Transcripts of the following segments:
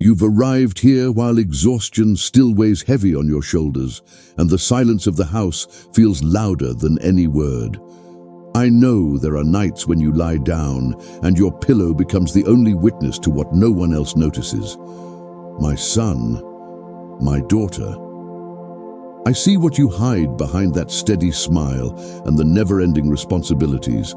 You've arrived here while exhaustion still weighs heavy on your shoulders, and the silence of the house feels louder than any word. I know there are nights when you lie down, and your pillow becomes the only witness to what no one else notices. My son, my daughter. I see what you hide behind that steady smile and the never-ending responsibilities.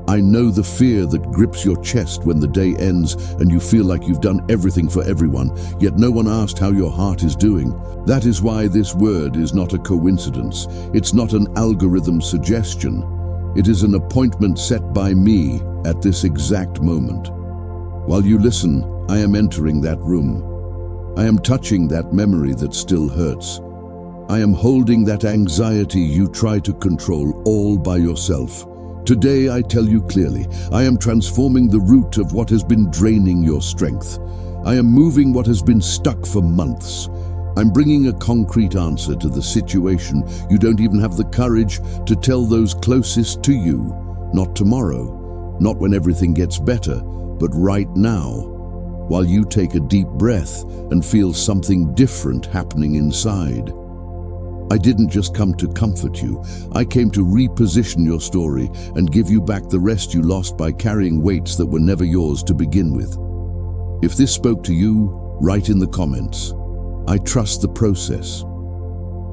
I know the fear that grips your chest when the day ends and you feel like you've done everything for everyone, yet no one asked how your heart is doing. That is why this word is not a coincidence. It's not an algorithm suggestion. It is an appointment set by me at this exact moment. While you listen, I am entering that room. I am touching that memory that still hurts. I am holding that anxiety you try to control all by yourself. Today, I tell you clearly, I am transforming the root of what has been draining your strength. I am moving what has been stuck for months. I'm bringing a concrete answer to the situation you don't even have the courage to tell those closest to you. Not tomorrow, not when everything gets better, but right now, while you take a deep breath and feel something different happening inside. I didn't just come to comfort you. I came to reposition your story and give you back the rest you lost by carrying weights that were never yours to begin with. If this spoke to you, write in the comments. I trust the process.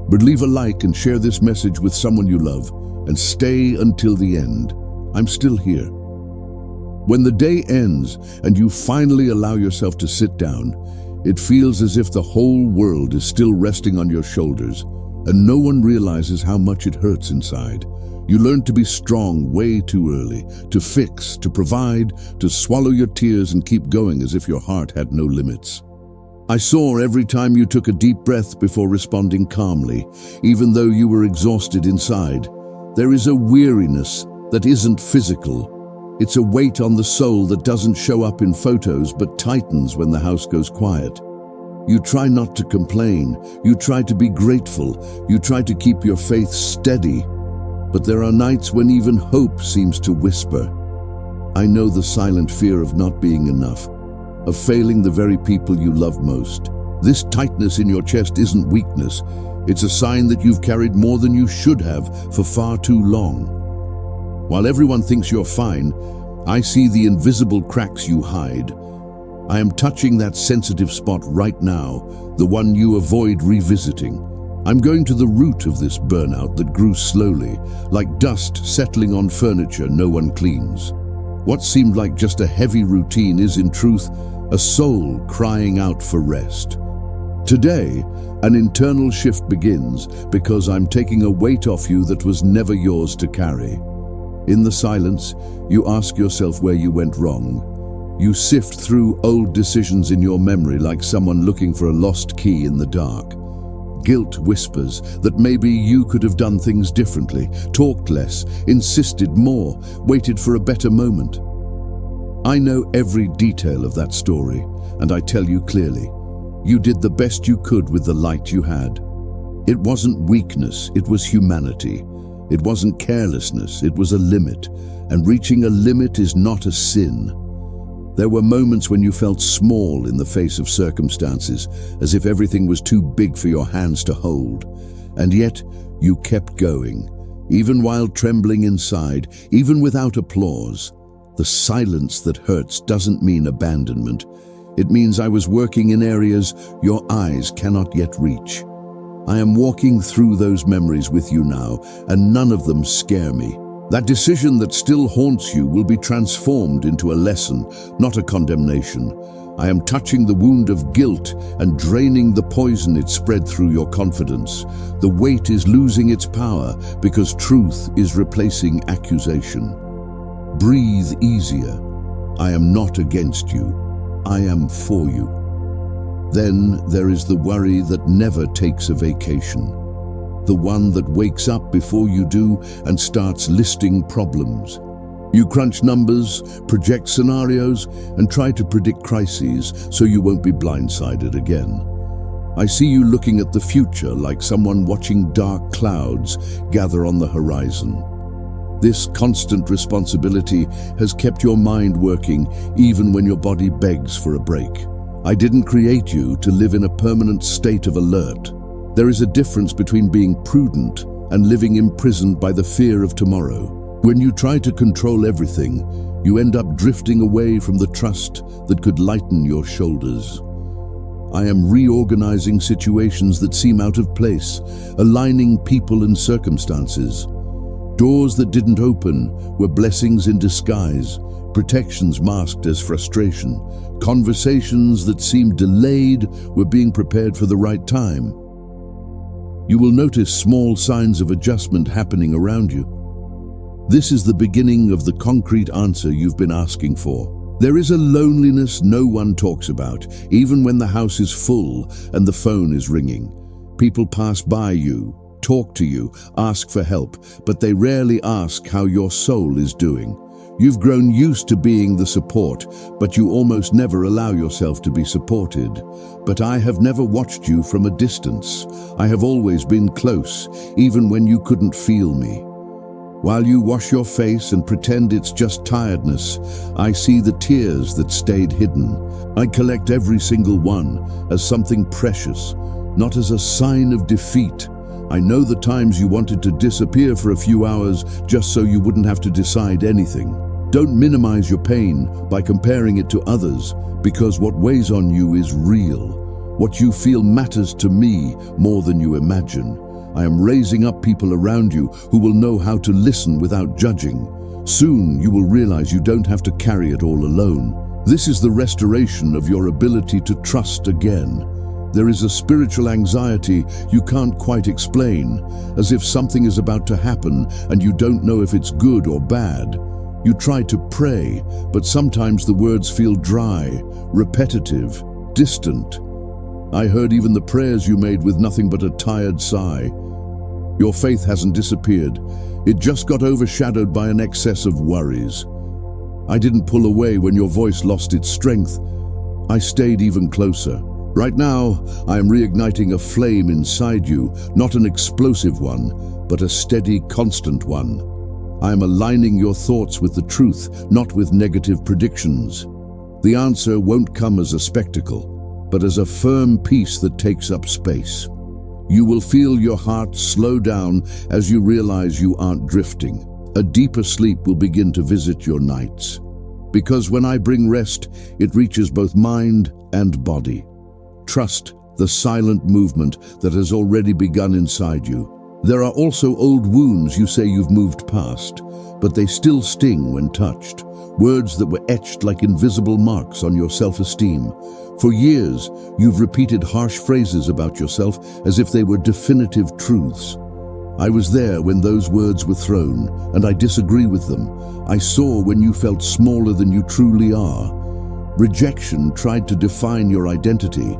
But leave a like and share this message with someone you love, and stay until the end. I'm still here. When the day ends and you finally allow yourself to sit down, it feels as if the whole world is still resting on your shoulders, and no one realizes how much it hurts inside. You learn to be strong way too early, to fix, to provide, to swallow your tears and keep going as if your heart had no limits. I saw every time you took a deep breath before responding calmly, even though you were exhausted inside. There is a weariness that isn't physical. It's a weight on the soul that doesn't show up in photos but tightens when the house goes quiet. You try not to complain, you try to be grateful, you try to keep your faith steady, but there are nights when even hope seems to whisper. I know the silent fear of not being enough, of failing the very people you love most. This tightness in your chest isn't weakness, it's a sign that you've carried more than you should have for far too long. While everyone thinks you're fine, I see the invisible cracks you hide. I am touching that sensitive spot right now, the one you avoid revisiting. I'm going to the root of this burnout that grew slowly, like dust settling on furniture no one cleans. What seemed like just a heavy routine is, in truth, a soul crying out for rest. Today, an internal shift begins because I'm taking a weight off you that was never yours to carry. In the silence, you ask yourself where you went wrong. You sift through old decisions in your memory like someone looking for a lost key in the dark. Guilt whispers that maybe you could have done things differently, talked less, insisted more, waited for a better moment. I know every detail of that story, and I tell you clearly, you did the best you could with the light you had. It wasn't weakness, it was humanity. It wasn't carelessness, it was a limit, and reaching a limit is not a sin. There were moments when you felt small in the face of circumstances, as if everything was too big for your hands to hold. And yet, you kept going, even while trembling inside, even without applause. The silence that hurts doesn't mean abandonment. It means I was working in areas your eyes cannot yet reach. I am walking through those memories with you now, and none of them scare me. That decision that still haunts you will be transformed into a lesson, not a condemnation. I am touching the wound of guilt and draining the poison it spread through your confidence. The weight is losing its power because truth is replacing accusation. Breathe easier. I am not against you. I am for you. Then there is the worry that never takes a vacation. The one that wakes up before you do and starts listing problems. You crunch numbers, project scenarios, and try to predict crises so you won't be blindsided again. I see you looking at the future like someone watching dark clouds gather on the horizon. This constant responsibility has kept your mind working even when your body begs for a break. I didn't create you to live in a permanent state of alert. There is a difference between being prudent and living imprisoned by the fear of tomorrow. When you try to control everything, you end up drifting away from the trust that could lighten your shoulders. I am reorganizing situations that seem out of place, aligning people and circumstances. Doors that didn't open were blessings in disguise, protections masked as frustration. Conversations that seemed delayed were being prepared for the right time. You will notice small signs of adjustment happening around you. This is the beginning of the concrete answer you've been asking for. There is a loneliness no one talks about, even when the house is full and the phone is ringing. People pass by you, talk to you, ask for help, but they rarely ask how your soul is doing. You've grown used to being the support, but you almost never allow yourself to be supported. But I have never watched you from a distance. I have always been close, even when you couldn't feel me. While you wash your face and pretend it's just tiredness, I see the tears that stayed hidden. I collect every single one as something precious, not as a sign of defeat. I know the times you wanted to disappear for a few hours just so you wouldn't have to decide anything. Don't minimize your pain by comparing it to others, because what weighs on you is real. What you feel matters to me more than you imagine. I am raising up people around you who will know how to listen without judging. Soon you will realize you don't have to carry it all alone. This is the restoration of your ability to trust again. There is a spiritual anxiety you can't quite explain, as if something is about to happen and you don't know if it's good or bad. You try to pray, but sometimes the words feel dry, repetitive, distant. I heard even the prayers you made with nothing but a tired sigh. Your faith hasn't disappeared. It just got overshadowed by an excess of worries. I didn't pull away when your voice lost its strength. I stayed even closer. Right now, I am reigniting a flame inside you, not an explosive one, but a steady, constant one. I am aligning your thoughts with the truth, not with negative predictions. The answer won't come as a spectacle, but as a firm peace that takes up space. You will feel your heart slow down as you realize you aren't drifting. A deeper sleep will begin to visit your nights. Because when I bring rest, it reaches both mind and body. Trust the silent movement that has already begun inside you. There are also old wounds you say you've moved past, but they still sting when touched. Words that were etched like invisible marks on your self-esteem. For years, you've repeated harsh phrases about yourself as if they were definitive truths. I was there when those words were thrown, and I disagree with them. I saw when you felt smaller than you truly are. Rejection tried to define your identity,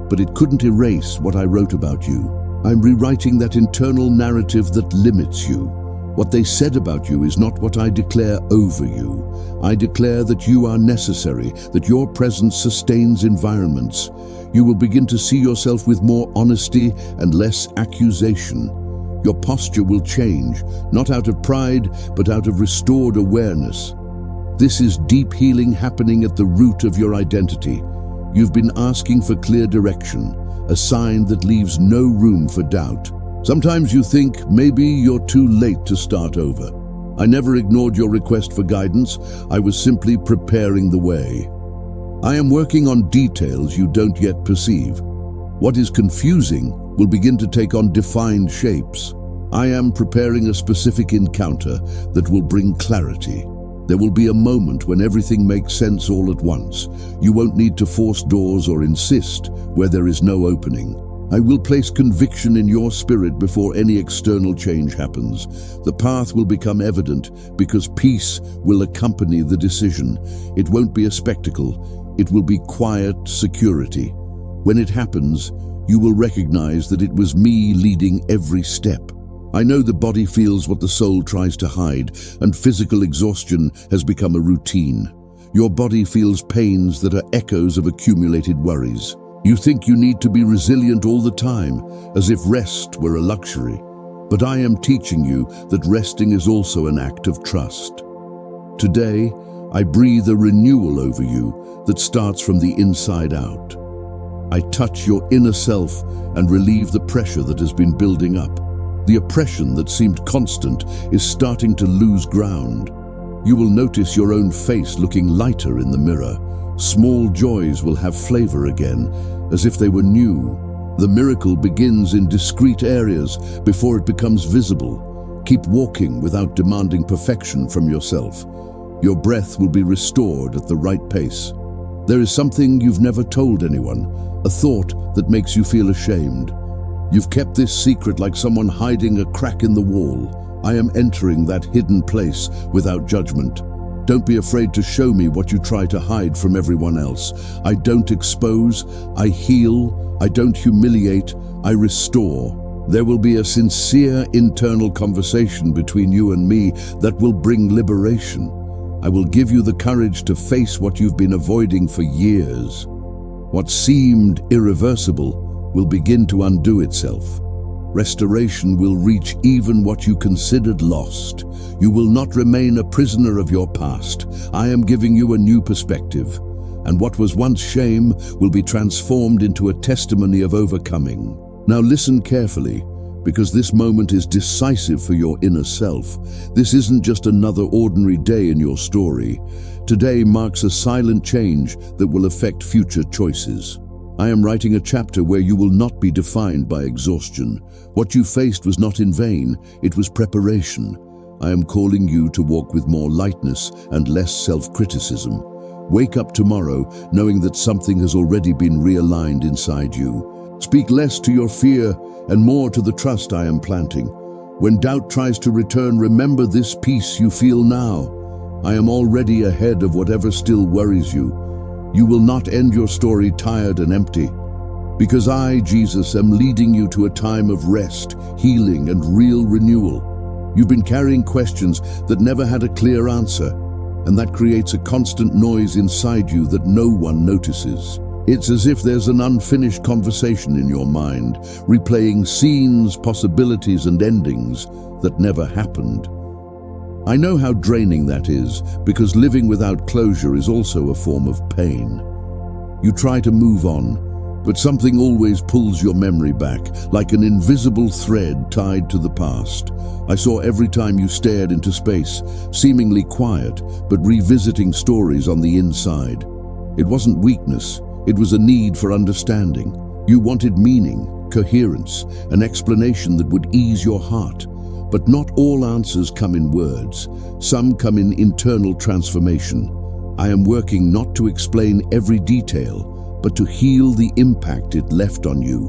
but it couldn't erase what I wrote about you. I'm rewriting that internal narrative that limits you. What they said about you is not what I declare over you. I declare that you are necessary, that your presence sustains environments. You will begin to see yourself with more honesty and less accusation. Your posture will change, not out of pride, but out of restored awareness. This is deep healing happening at the root of your identity. You've been asking for clear direction, a sign that leaves no room for doubt. Sometimes you think maybe you're too late to start over. I never ignored your request for guidance. I was simply preparing the way. I am working on details you don't yet perceive. What is confusing will begin to take on defined shapes. I am preparing a specific encounter that will bring clarity. There will be a moment when everything makes sense all at once. You won't need to force doors or insist where there is no opening. I will place conviction in your spirit before any external change happens. The path will become evident because peace will accompany the decision. It won't be a spectacle. It will be quiet security. When it happens, you will recognize that it was me leading every step. I know the body feels what the soul tries to hide, and physical exhaustion has become a routine. Your body feels pains that are echoes of accumulated worries. You think you need to be resilient all the time, as if rest were a luxury. But I am teaching you that resting is also an act of trust. Today, I breathe a renewal over you that starts from the inside out. I touch your inner self and relieve the pressure that has been building up. The oppression that seemed constant is starting to lose ground. You will notice your own face looking lighter in the mirror. Small joys will have flavor again, as if they were new. The miracle begins in discrete areas before it becomes visible. Keep walking without demanding perfection from yourself. Your breath will be restored at the right pace. There is something you've never told anyone, a thought that makes you feel ashamed. You've kept this secret like someone hiding a crack in the wall. I am entering that hidden place without judgment. Don't be afraid to show me what you try to hide from everyone else. I don't expose, I heal, I don't humiliate, I restore. There will be a sincere internal conversation between you and me that will bring liberation. I will give you the courage to face what you've been avoiding for years. What seemed irreversible will begin to undo itself. Restoration will reach even what you considered lost. You will not remain a prisoner of your past. I am giving you a new perspective, and what was once shame will be transformed into a testimony of overcoming. Now listen carefully, because this moment is decisive for your inner self. This isn't just another ordinary day in your story. Today marks a silent change that will affect future choices. I am writing a chapter where you will not be defined by exhaustion. What you faced was not in vain, it was preparation. I am calling you to walk with more lightness and less self-criticism. Wake up tomorrow knowing that something has already been realigned inside you. Speak less to your fear and more to the trust I am planting. When doubt tries to return, remember this peace you feel now. I am already ahead of whatever still worries you. You will not end your story tired and empty, because I, Jesus, am leading you to a time of rest, healing, and real renewal. You've been carrying questions that never had a clear answer, and that creates a constant noise inside you that no one notices. It's as if there's an unfinished conversation in your mind, replaying scenes, possibilities, and endings that never happened. I know how draining that is, because living without closure is also a form of pain. You try to move on, but something always pulls your memory back, like an invisible thread tied to the past. I saw every time you stared into space, seemingly quiet, but revisiting stories on the inside. It wasn't weakness, it was a need for understanding. You wanted meaning, coherence, an explanation that would ease your heart. But not all answers come in words. Some come in internal transformation. I am working not to explain every detail, but to heal the impact it left on you.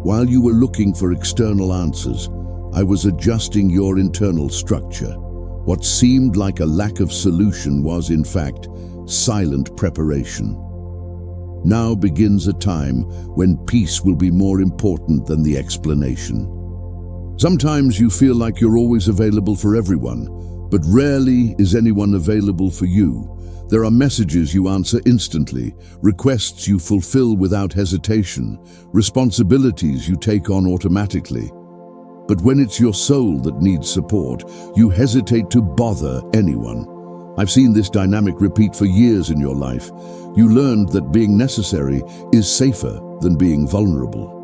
While you were looking for external answers, I was adjusting your internal structure. What seemed like a lack of solution was, in fact, silent preparation. Now begins a time when peace will be more important than the explanation. Sometimes you feel like you're always available for everyone, but rarely is anyone available for you. There are messages you answer instantly, requests you fulfill without hesitation, responsibilities you take on automatically. But when it's your soul that needs support, you hesitate to bother anyone. I've seen this dynamic repeat for years in your life. You learned that being necessary is safer than being vulnerable.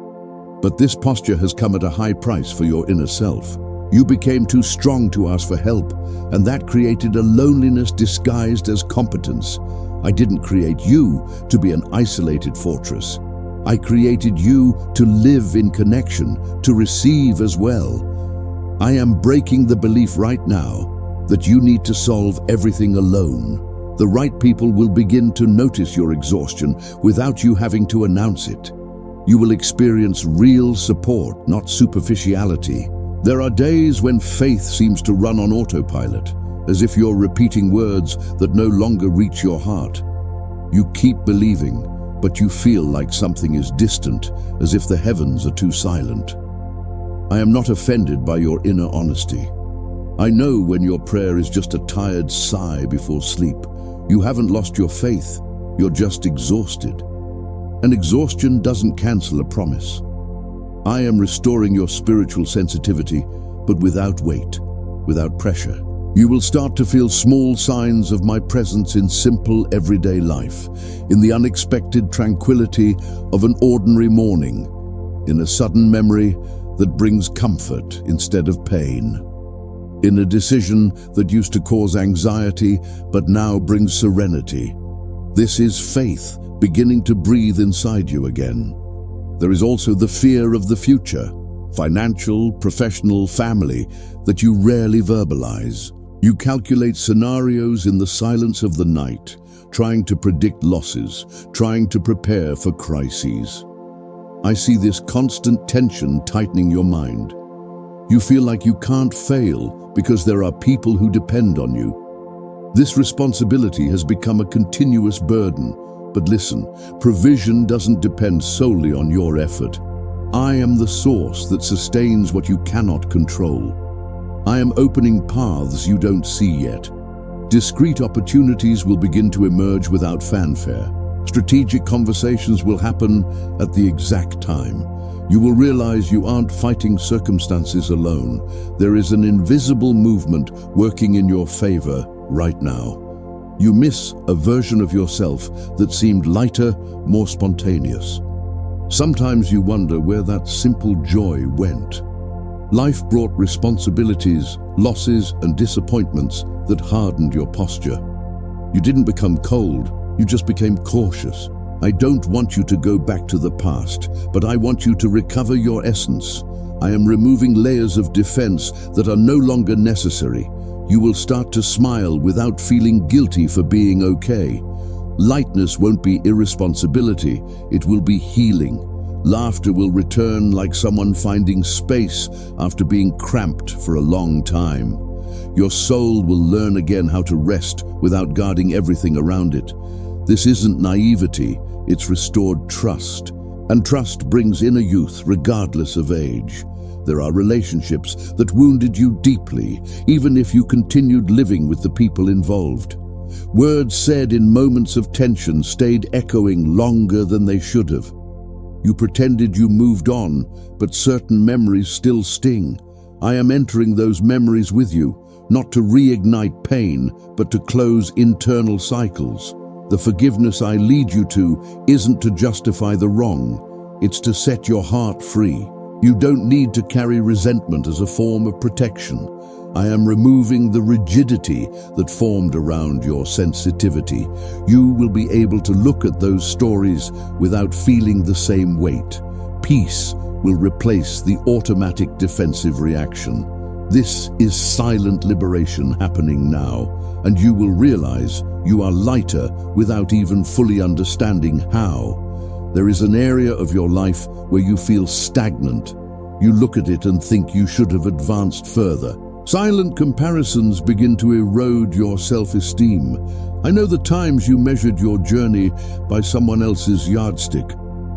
But this posture has come at a high price for your inner self. You became too strong to ask for help, and that created a loneliness disguised as competence. I didn't create you to be an isolated fortress. I created you to live in connection, to receive as well. I am breaking the belief right now that you need to solve everything alone. The right people will begin to notice your exhaustion without you having to announce it. You will experience real support, not superficiality. There are days when faith seems to run on autopilot, as if you're repeating words that no longer reach your heart. You keep believing, but you feel like something is distant, as if the heavens are too silent. I am not offended by your inner honesty. I know when your prayer is just a tired sigh before sleep. You haven't lost your faith, you're just exhausted. And exhaustion doesn't cancel a promise. I am restoring your spiritual sensitivity, but without weight, without pressure. You will start to feel small signs of my presence in simple, everyday life, in the unexpected tranquility of an ordinary morning, in a sudden memory that brings comfort instead of pain, in a decision that used to cause anxiety but now brings serenity. This is faith beginning to breathe inside you again. There is also the fear of the future, financial, professional, family, that you rarely verbalize. You calculate scenarios in the silence of the night, trying to predict losses, trying to prepare for crises. I see this constant tension tightening your mind. You feel like you can't fail because there are people who depend on you. This responsibility has become a continuous burden. But listen, provision doesn't depend solely on your effort. I am the source that sustains what you cannot control. I am opening paths you don't see yet. Discrete opportunities will begin to emerge without fanfare. Strategic conversations will happen at the exact time. You will realize you aren't fighting circumstances alone. There is an invisible movement working in your favor right now. You miss a version of yourself that seemed lighter, more spontaneous. Sometimes you wonder where that simple joy went. Life brought responsibilities, losses, and disappointments that hardened your posture. You didn't become cold, you just became cautious. I don't want you to go back to the past, but I want you to recover your essence. I am removing layers of defense that are no longer necessary. You will start to smile without feeling guilty for being okay. Lightness won't be irresponsibility, it will be healing. Laughter will return like someone finding space after being cramped for a long time. Your soul will learn again how to rest without guarding everything around it. This isn't naivety, it's restored trust. And trust brings inner youth regardless of age. There are relationships that wounded you deeply, even if you continued living with the people involved. Words said in moments of tension stayed echoing longer than they should have. You pretended you moved on, but certain memories still sting. I am entering those memories with you, not to reignite pain, but to close internal cycles. The forgiveness I lead you to isn't to justify the wrong, it's to set your heart free. You don't need to carry resentment as a form of protection. I am removing the rigidity that formed around your sensitivity. You will be able to look at those stories without feeling the same weight. Peace will replace the automatic defensive reaction. This is silent liberation happening now, and you will realize you are lighter without even fully understanding how. There is an area of your life where you feel stagnant. You look at it and think you should have advanced further. Silent comparisons begin to erode your self-esteem. I know the times you measured your journey by someone else's yardstick,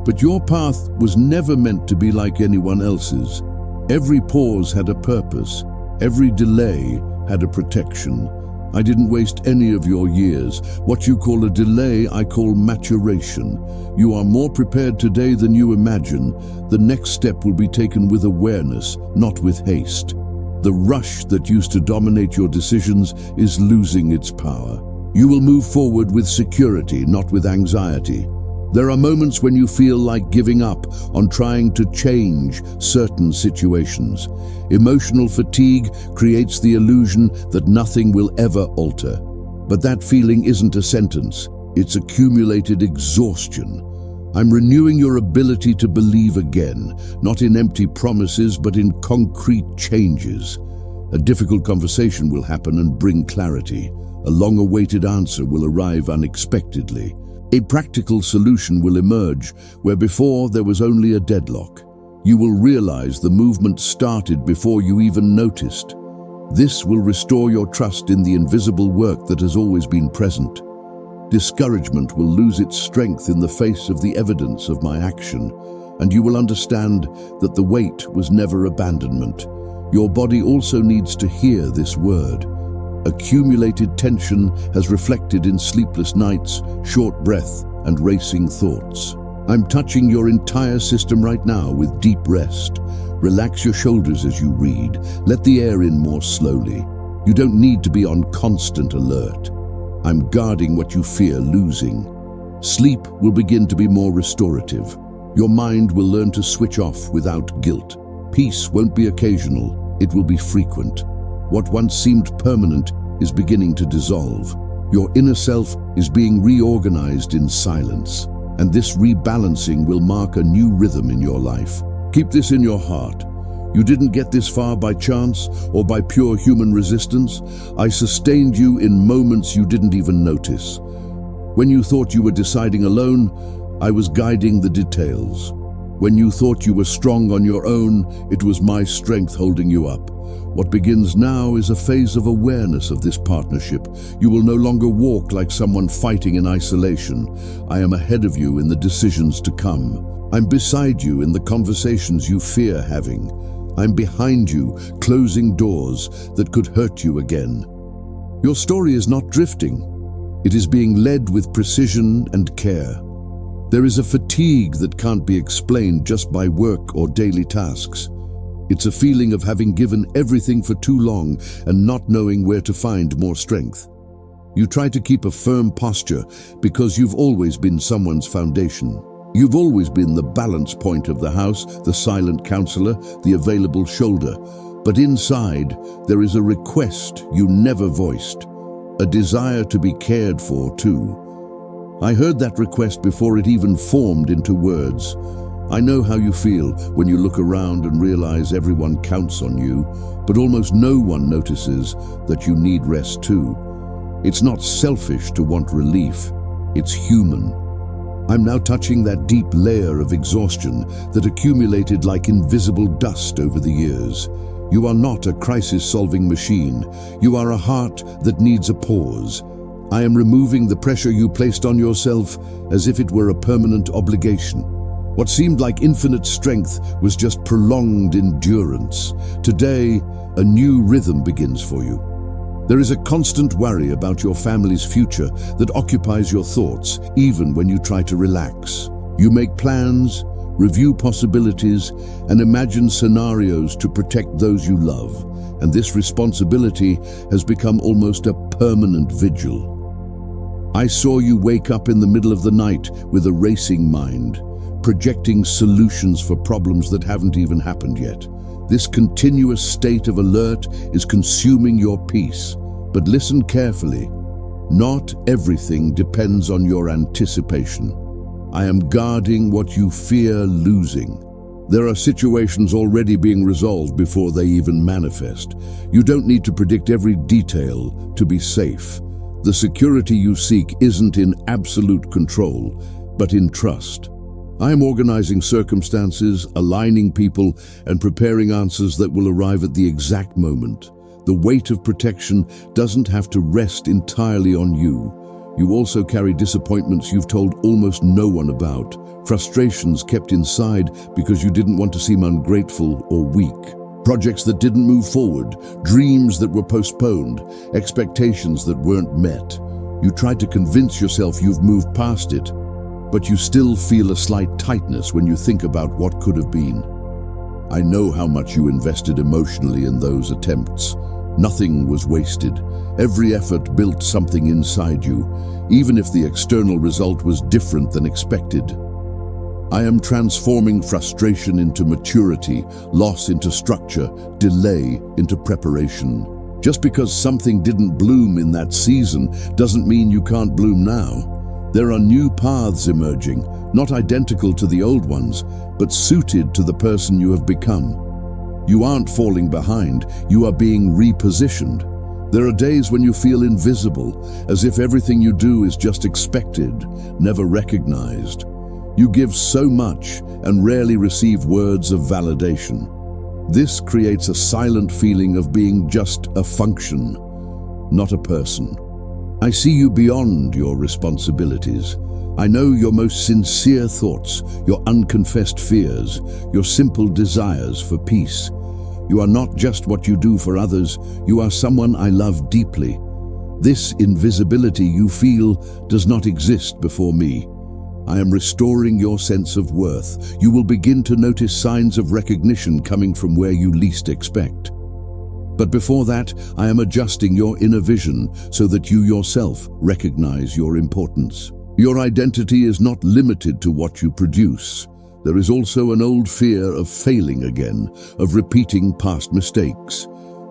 but your path was never meant to be like anyone else's. Every pause had a purpose. Every delay had a protection. I didn't waste any of your years. What you call a delay, I call maturation. You are more prepared today than you imagine. The next step will be taken with awareness, not with haste. The rush that used to dominate your decisions is losing its power. You will move forward with security, not with anxiety. There are moments when you feel like giving up on trying to change certain situations. Emotional fatigue creates the illusion that nothing will ever alter. But that feeling isn't a sentence, it's accumulated exhaustion. I'm renewing your ability to believe again, not in empty promises, but in concrete changes. A difficult conversation will happen and bring clarity. A long-awaited answer will arrive unexpectedly. A practical solution will emerge where before there was only a deadlock. You will realize the movement started before you even noticed. This will restore your trust in the invisible work that has always been present. Discouragement will lose its strength in the face of the evidence of my action, and you will understand that the wait was never abandonment. Your body also needs to hear this word. Accumulated tension has reflected in sleepless nights, short breath, and racing thoughts. I'm touching your entire system right now with deep rest. Relax your shoulders as you read. Let the air in more slowly. You don't need to be on constant alert. I'm guarding what you fear losing. Sleep will begin to be more restorative. Your mind will learn to switch off without guilt. Peace won't be occasional, it will be frequent. What once seemed permanent is beginning to dissolve. Your inner self is being reorganized in silence, and this rebalancing will mark a new rhythm in your life. Keep this in your heart. You didn't get this far by chance or by pure human resistance. I sustained you in moments you didn't even notice. When you thought you were deciding alone, I was guiding the details. When you thought you were strong on your own, it was my strength holding you up. What begins now is a phase of awareness of this partnership. You will no longer walk like someone fighting in isolation. I am ahead of you in the decisions to come. I'm beside you in the conversations you fear having. I'm behind you, closing doors that could hurt you again. Your story is not drifting. It is being led with precision and care. There is a fatigue that can't be explained just by work or daily tasks. It's a feeling of having given everything for too long and not knowing where to find more strength. You try to keep a firm posture because you've always been someone's foundation. You've always been the balance point of the house, the silent counselor, the available shoulder. But inside, there is a request you never voiced, a desire to be cared for too. I heard that request before it even formed into words. I know how you feel when you look around and realize everyone counts on you, but almost no one notices that you need rest too. It's not selfish to want relief, it's human. I'm now touching that deep layer of exhaustion that accumulated like invisible dust over the years. You are not a crisis-solving machine. You are a heart that needs a pause. I am removing the pressure you placed on yourself as if it were a permanent obligation. What seemed like infinite strength was just prolonged endurance. Today, a new rhythm begins for you. There is a constant worry about your family's future that occupies your thoughts, even when you try to relax. You make plans, review possibilities, and imagine scenarios to protect those you love. And this responsibility has become almost a permanent vigil. I saw you wake up in the middle of the night with a racing mind, projecting solutions for problems that haven't even happened yet. This continuous state of alert is consuming your peace. But listen carefully. Not everything depends on your anticipation. I am guarding what you fear losing. There are situations already being resolved before they even manifest. You don't need to predict every detail to be safe. The security you seek isn't in absolute control, but in trust. I am organizing circumstances, aligning people, and preparing answers that will arrive at the exact moment. The weight of protection doesn't have to rest entirely on you. You also carry disappointments you've told almost no one about, frustrations kept inside because you didn't want to seem ungrateful or weak, projects that didn't move forward, dreams that were postponed, expectations that weren't met. You tried to convince yourself you've moved past it, but you still feel a slight tightness when you think about what could have been. I know how much you invested emotionally in those attempts. Nothing was wasted. Every effort built something inside you, even if the external result was different than expected. I am transforming frustration into maturity, loss into structure, delay into preparation. Just because something didn't bloom in that season doesn't mean you can't bloom now. There are new paths emerging, not identical to the old ones, but suited to the person you have become. You aren't falling behind, you are being repositioned. There are days when you feel invisible, as if everything you do is just expected, never recognized. You give so much and rarely receive words of validation. This creates a silent feeling of being just a function, not a person. I see you beyond your responsibilities. I know your most sincere thoughts, your unconfessed fears, your simple desires for peace. You are not just what you do for others, you are someone I love deeply. This invisibility you feel does not exist before me. I am restoring your sense of worth. You will begin to notice signs of recognition coming from where you least expect. But before that, I am adjusting your inner vision so that you yourself recognize your importance. Your identity is not limited to what you produce. There is also an old fear of failing again, of repeating past mistakes.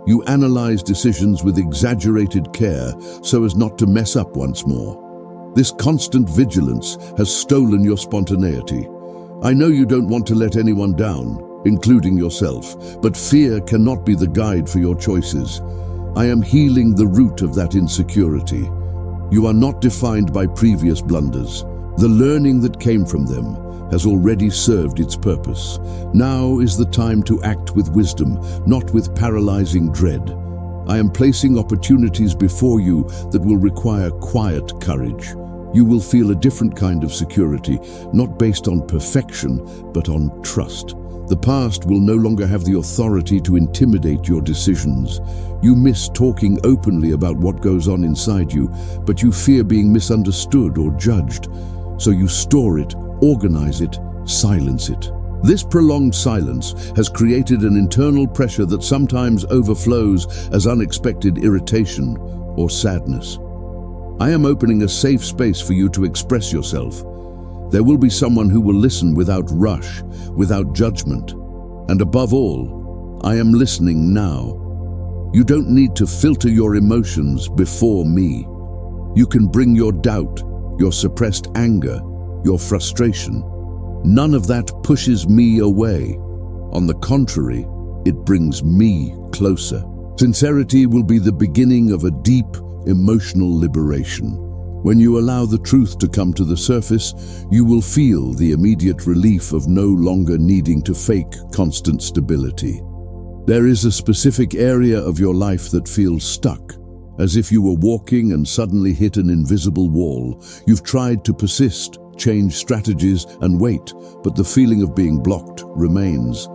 You analyze decisions with exaggerated care so as not to mess up once more. This constant vigilance has stolen your spontaneity. I know you don't want to let anyone down, including yourself, but fear cannot be the guide for your choices. I am healing the root of that insecurity. You are not defined by previous blunders. The learning that came from them has already served its purpose. Now is the time to act with wisdom, not with paralyzing dread. I am placing opportunities before you that will require quiet courage. You will feel a different kind of security, not based on perfection, but on trust. The past will no longer have the authority to intimidate your decisions. You miss talking openly about what goes on inside you, but you fear being misunderstood or judged. So you store it, organize it, silence it. This prolonged silence has created an internal pressure that sometimes overflows as unexpected irritation or sadness. I am opening a safe space for you to express yourself. There will be someone who will listen without rush, without judgment. And above all, I am listening now. You don't need to filter your emotions before me. You can bring your doubt, your suppressed anger, your frustration. None of that pushes me away. On the contrary, it brings me closer. Sincerity will be the beginning of a deep, emotional liberation. When you allow the truth to come to the surface, you will feel the immediate relief of no longer needing to fake constant stability. There is a specific area of your life that feels stuck, as if you were walking and suddenly hit an invisible wall. You've tried to persist, change strategies, and wait, but the feeling of being blocked remains.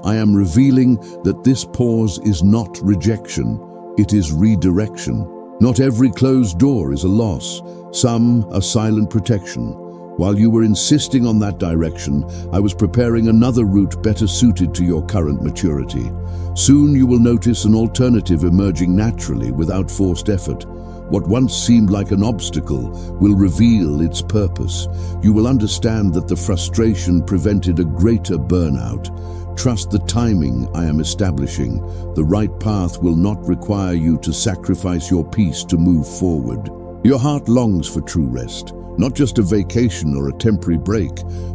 I am revealing that this pause is not rejection, it is redirection. Not every closed door is a loss. Some are silent protection. While you were insisting on that direction, I was preparing another route better suited to your current maturity. Soon you will notice an alternative emerging naturally without forced effort. What once seemed like an obstacle will reveal its purpose. You will understand that the frustration prevented a greater burnout. Trust the timing I am establishing. The right path will not require you to sacrifice your peace to move forward. Your heart longs for true rest, not just a vacation or a temporary break,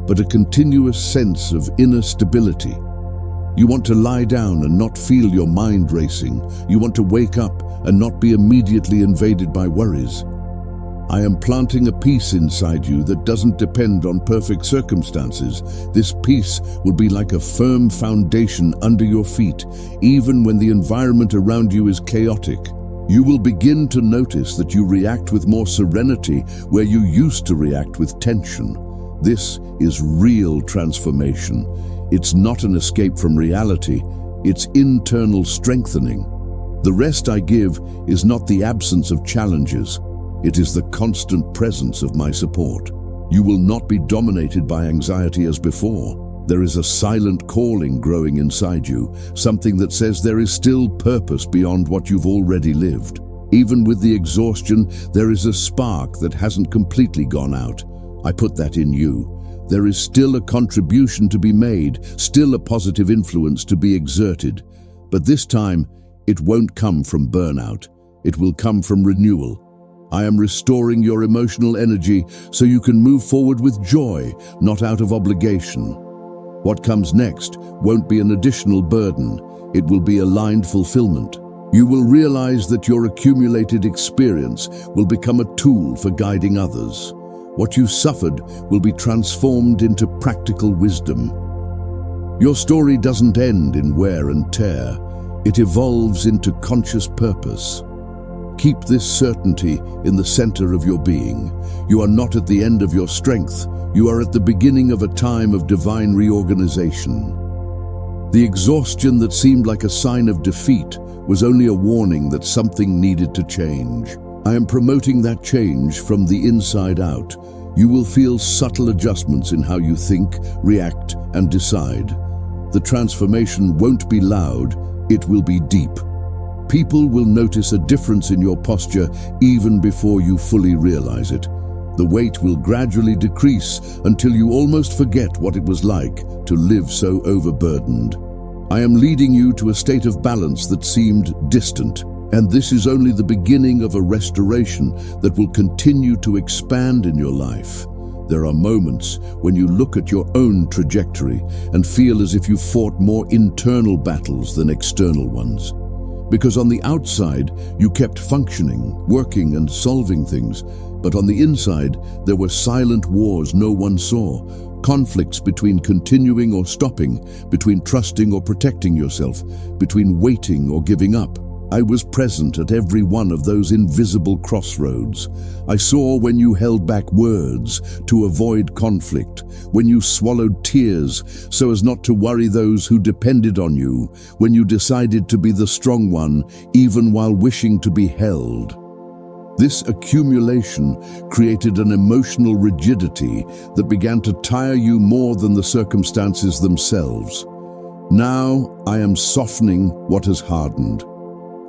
but a continuous sense of inner stability. You want to lie down and not feel your mind racing. You want to wake up and not be immediately invaded by worries. I am planting a peace inside you that doesn't depend on perfect circumstances. This peace will be like a firm foundation under your feet, even when the environment around you is chaotic. You will begin to notice that you react with more serenity where you used to react with tension. This is real transformation. It's not an escape from reality, it's internal strengthening. The rest I give is not the absence of challenges. It is the constant presence of my support. You will not be dominated by anxiety as before. There is a silent calling growing inside you, something that says there is still purpose beyond what you've already lived. Even with the exhaustion, there is a spark that hasn't completely gone out. I put that in you. There is still a contribution to be made, still a positive influence to be exerted. But this time, it won't come from burnout. It will come from renewal. I am restoring your emotional energy so you can move forward with joy, not out of obligation. What comes next won't be an additional burden. It will be aligned fulfillment. You will realize that your accumulated experience will become a tool for guiding others. What you suffered will be transformed into practical wisdom. Your story doesn't end in wear and tear. It evolves into conscious purpose. Keep this certainty in the center of your being. You are not at the end of your strength. You are at the beginning of a time of divine reorganization. The exhaustion that seemed like a sign of defeat was only a warning that something needed to change. I am promoting that change from the inside out. You will feel subtle adjustments in how you think, react, and decide. The transformation won't be loud, it will be deep. People will notice a difference in your posture even before you fully realize it. The weight will gradually decrease until you almost forget what it was like to live so overburdened. I am leading you to a state of balance that seemed distant, and this is only the beginning of a restoration that will continue to expand in your life. There are moments when you look at your own trajectory and feel as if you fought more internal battles than external ones. Because on the outside, you kept functioning, working and solving things, but on the inside, there were silent wars no one saw, conflicts between continuing or stopping, between trusting or protecting yourself, between waiting or giving up. I was present at every one of those invisible crossroads. I saw when you held back words to avoid conflict, when you swallowed tears so as not to worry those who depended on you, when you decided to be the strong one even while wishing to be held. This accumulation created an emotional rigidity that began to tire you more than the circumstances themselves. Now I am softening what has hardened.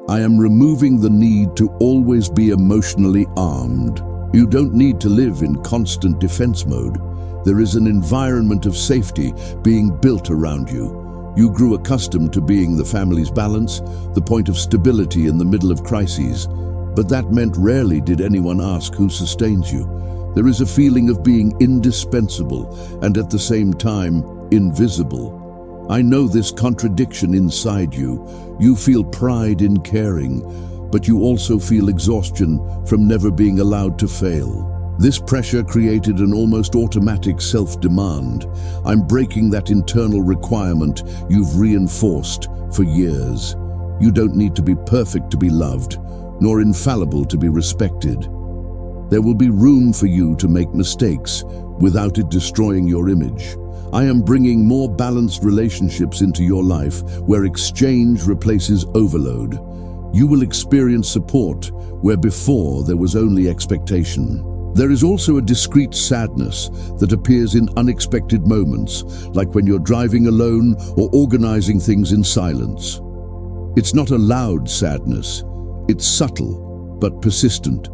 I am removing the need to always be emotionally armed. You don't need to live in constant defense mode. There is an environment of safety being built around you. You grew accustomed to being the family's balance, the point of stability in the middle of crises. But that meant rarely did anyone ask who sustains you. There is a feeling of being indispensable and at the same time invisible. I know this contradiction inside you. You feel pride in caring, but you also feel exhaustion from never being allowed to fail. This pressure created an almost automatic self-demand. I'm breaking that internal requirement you've reinforced for years. You don't need to be perfect to be loved, nor infallible to be respected. There will be room for you to make mistakes without it destroying your image. I am bringing more balanced relationships into your life where exchange replaces overload. You will experience support where before there was only expectation. There is also a discreet sadness that appears in unexpected moments, like when you're driving alone or organizing things in silence. It's not a loud sadness. It's subtle, but persistent.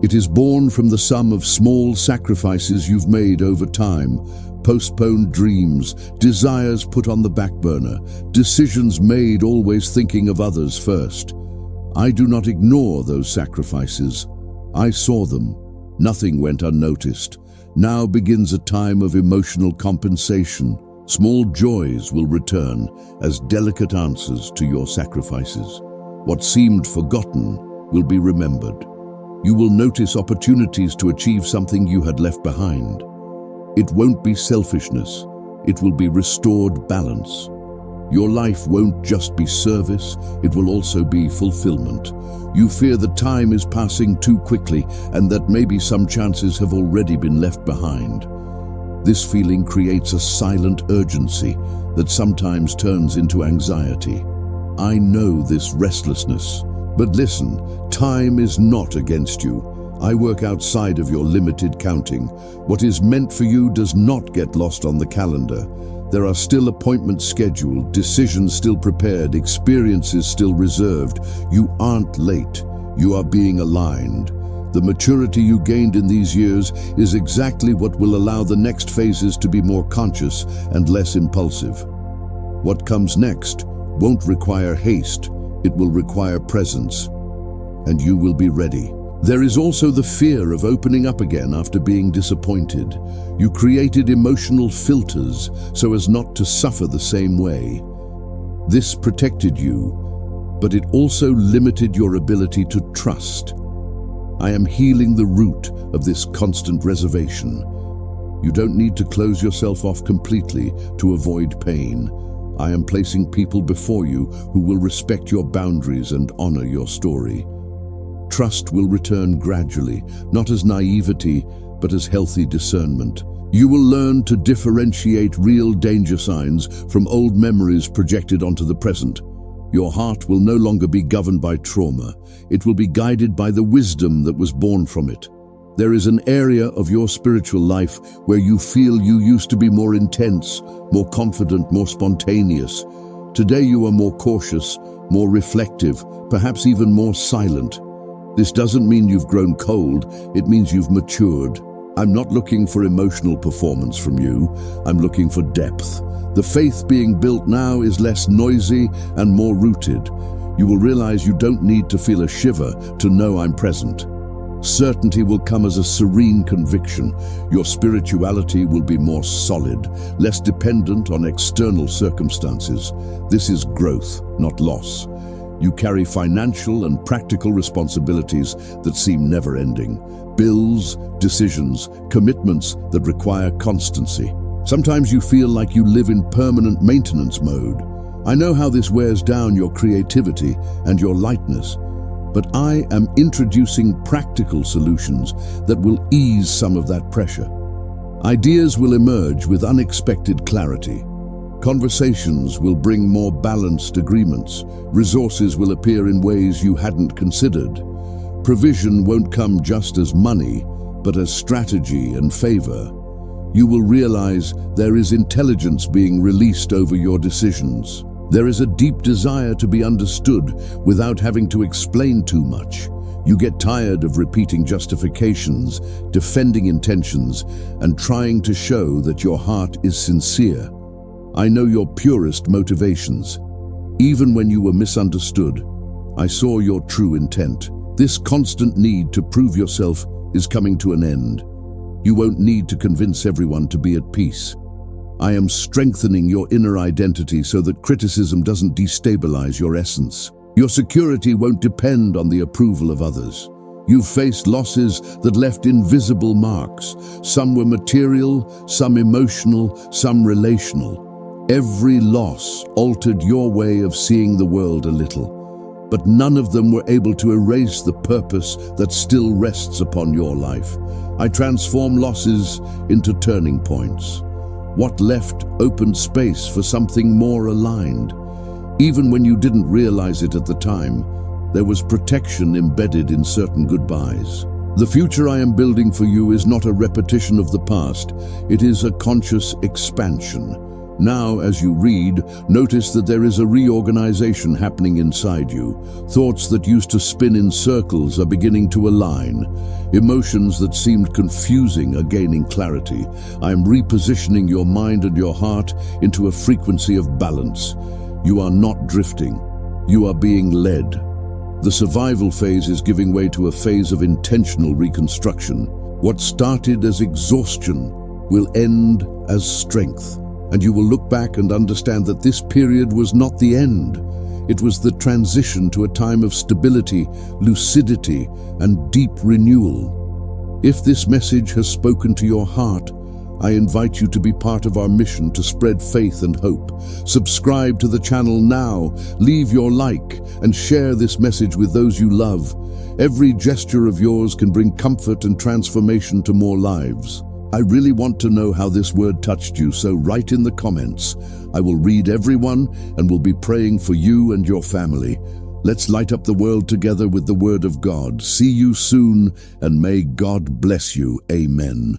It is born from the sum of small sacrifices you've made over time, postponed dreams, desires put on the back burner, decisions made always thinking of others first. I do not ignore those sacrifices. I saw them. Nothing went unnoticed. Now begins a time of emotional compensation. Small joys will return as delicate answers to your sacrifices. What seemed forgotten will be remembered. You will notice opportunities to achieve something you had left behind. It won't be selfishness. It will be restored balance. Your life won't just be service, it will also be fulfillment. You fear that time is passing too quickly and that maybe some chances have already been left behind. This feeling creates a silent urgency that sometimes turns into anxiety. I know this restlessness. But listen, time is not against you. I work outside of your limited counting. What is meant for you does not get lost on the calendar. There are still appointments scheduled, decisions still prepared, experiences still reserved. You aren't late. You are being aligned. The maturity you gained in these years is exactly what will allow the next phases to be more conscious and less impulsive. What comes next won't require haste. It will require presence, and you will be ready. There is also the fear of opening up again after being disappointed. You created emotional filters so as not to suffer the same way. This protected you, but it also limited your ability to trust. I am healing the root of this constant reservation. You don't need to close yourself off completely to avoid pain. I am placing people before you who will respect your boundaries and honor your story. Trust will return gradually, not as naivety, but as healthy discernment. You will learn to differentiate real danger signs from old memories projected onto the present. Your heart will no longer be governed by trauma. It will be guided by the wisdom that was born from it. There is an area of your spiritual life where you feel you used to be more intense, more confident, more spontaneous. Today you are more cautious, more reflective, perhaps even more silent. This doesn't mean you've grown cold, it means you've matured. I'm not looking for emotional performance from you, I'm looking for depth. The faith being built now is less noisy and more rooted. You will realize you don't need to feel a shiver to know I'm present. Certainty will come as a serene conviction. Your spirituality will be more solid, less dependent on external circumstances. This is growth, not loss. You carry financial and practical responsibilities that seem never-ending. Bills, decisions, commitments that require constancy. Sometimes you feel like you live in permanent maintenance mode. I know how this wears down your creativity and your lightness, but I am introducing practical solutions that will ease some of that pressure. Ideas will emerge with unexpected clarity. Conversations will bring more balanced agreements. Resources will appear in ways you hadn't considered. Provision won't come just as money, but as strategy and favor. You will realize there is intelligence being released over your decisions. There is a deep desire to be understood without having to explain too much. You get tired of repeating justifications, defending intentions, and trying to show that your heart is sincere. I know your purest motivations. Even when you were misunderstood, I saw your true intent. This constant need to prove yourself is coming to an end. You won't need to convince everyone to be at peace. I am strengthening your inner identity so that criticism doesn't destabilize your essence. Your security won't depend on the approval of others. You've faced losses that left invisible marks. Some were material, some emotional, some relational. Every loss altered your way of seeing the world a little, but none of them were able to erase the purpose that still rests upon your life. I transform losses into turning points. What left opened space for something more aligned. Even when you didn't realize it at the time, there was protection embedded in certain goodbyes. The future I am building for you is not a repetition of the past, it is a conscious expansion. Now, as you read, notice that there is a reorganization happening inside you. Thoughts that used to spin in circles are beginning to align. Emotions that seemed confusing are gaining clarity. I am repositioning your mind and your heart into a frequency of balance. You are not drifting. You are being led. The survival phase is giving way to a phase of intentional reconstruction. What started as exhaustion will end as strength. And you will look back and understand that this period was not the end. It was the transition to a time of stability, lucidity, and deep renewal. If this message has spoken to your heart, I invite you to be part of our mission to spread faith and hope. Subscribe to the channel now, leave your like, and share this message with those you love. Every gesture of yours can bring comfort and transformation to more lives. I really want to know how this word touched you, so write in the comments. I will read everyone and will be praying for you and your family. Let's light up the world together with the Word of God. See you soon, and may God bless you. Amen.